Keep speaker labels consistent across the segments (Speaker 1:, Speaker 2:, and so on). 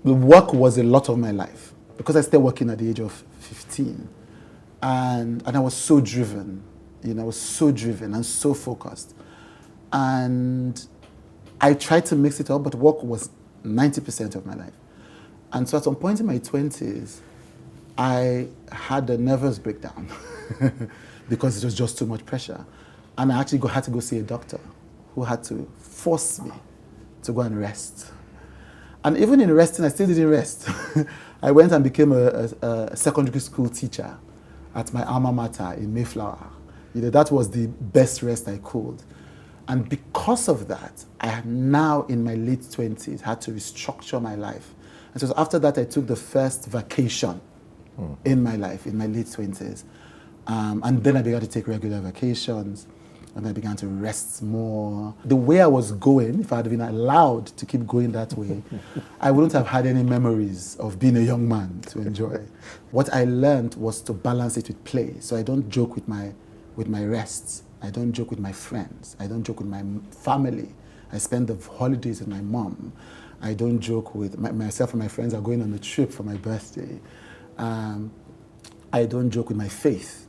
Speaker 1: the work was a lot of my life because I started working at the age of 15. And I was so driven, I was so driven and so focused. And I tried to mix it up, but work was 90% of my life. And so at some point in my 20s, I had a nervous breakdown because it was just too much pressure. And I actually had to go see a doctor who had to force me to go and rest. And even in resting, I still didn't rest. I went and became a secondary school teacher at my alma mater in Mayflower. That was the best rest I could. And because of that, I had now in my late 20s had to restructure my life. And so after that, I took the first vacation in my life, in my late 20s. And then I began to take regular vacations, and I began to rest more. The way I was going, if I had been allowed to keep going that way, I wouldn't have had any memories of being a young man to enjoy. What I learned was to balance it with play. So I don't joke with my rests. I don't joke with my friends. I don't joke with my family. I spend the holidays with my mom. I don't joke with myself and my friends are going on a trip for my birthday. I don't joke with my faith,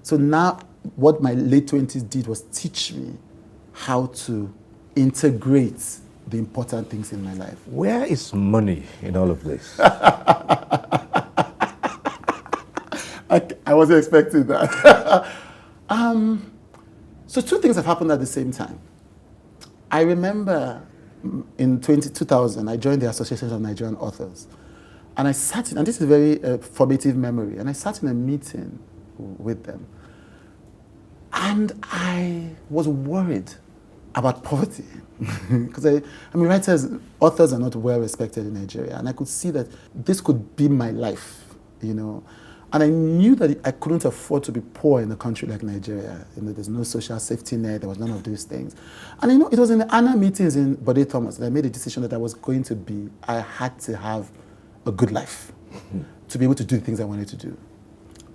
Speaker 1: So now what my late 20s did was teach me how to integrate the important things in my life.
Speaker 2: Where is money in all of this?
Speaker 1: I wasn't expecting that. So two things have happened at the same time. I remember in 2000, I joined the Association of Nigerian Authors. And I sat in, and this is a very formative memory, and I sat in a meeting with them. And I was worried about poverty. Because authors are not well respected in Nigeria. And I could see that this could be my life, And I knew that I couldn't afford to be poor in a country like Nigeria. There's no social safety net, there was none of those things. And it was in the Anna meetings in Bode Thomas that I made a decision that I had to have a good life to be able to do the things I wanted to do.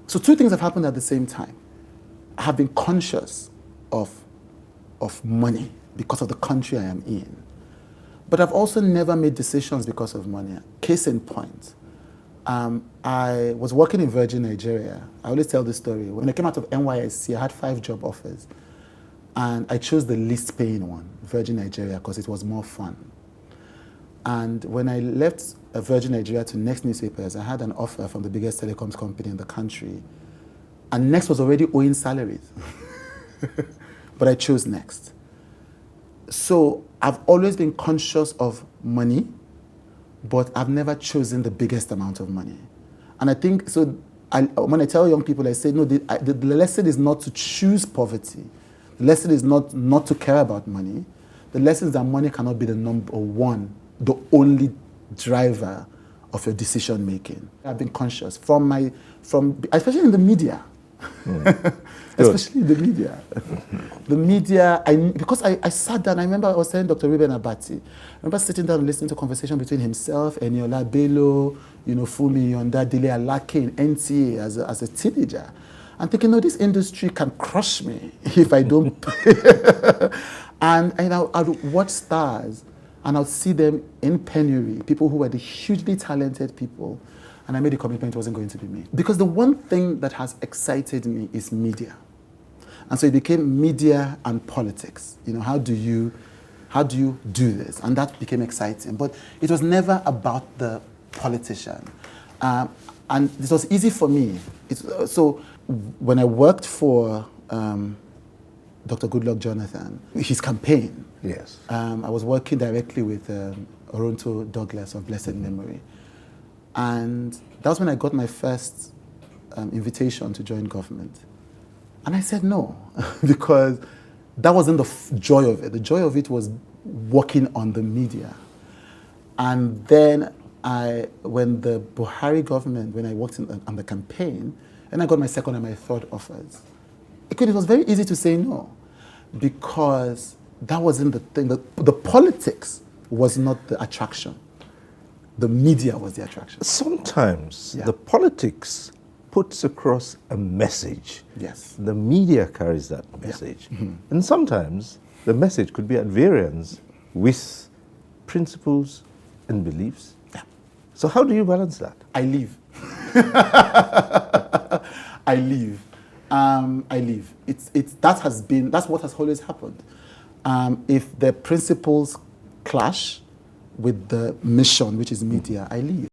Speaker 1: So two things have happened at the same time. I have been conscious of money because of the country I am in. But I've also never made decisions because of money. Case in point, I was working in Virgin Nigeria. I always tell this story. When I came out of NYSC, I had 5 job offers. And I chose the least paying one, Virgin Nigeria, because it was more fun. And when I left Virgin Nigeria to Next Newspapers, I had an offer from the biggest telecoms company in the country. And Next was already owing salaries. But I chose Next. So I've always been conscious of money, but I've never chosen the biggest amount of money. And I think, when I tell young people, I say, no, the lesson is not to choose poverty. The lesson is not to care about money. The lesson is that money cannot be the number one, the only driver of your decision making. I've been conscious especially in the media. Especially the media. The media, because I sat down, I remember I was telling Dr. Ruben Abati, I remember sitting down and listening to a conversation between himself, Eniola Bello, Fumi Yonda, Dele Alake in NTA as a teenager. And thinking, no, this industry can crush me if I don't pay. And I would watch stars and I would see them in penury, people who were the hugely talented people. And I made a commitment it wasn't going to be me. Because the one thing that has excited me is media. And so it became media and politics. How do you do this? And that became exciting. But it was never about the politician. And it was easy for me. So when I worked for Dr. Goodluck Jonathan, his campaign,
Speaker 2: yes,
Speaker 1: I was working directly with Oronto Douglas of blessed memory. And that was when I got my first invitation to join government. And I said no, because that wasn't the joy of it. The joy of it was working on the media. And then when the Buhari government, when I worked on the campaign, and I got my second and my third offers, it was very easy to say no, because that wasn't the thing. The politics was not the attraction. The media was the attraction.
Speaker 2: Sometimes the politics puts across a message.
Speaker 1: Yes.
Speaker 2: The media carries that message. Yeah. Mm-hmm. And sometimes the message could be at variance with principles and beliefs.
Speaker 1: Yeah.
Speaker 2: So how do you balance that?
Speaker 1: I leave. I leave. I leave. That's what has always happened. If the principles clash with the mission, which is media, I leave.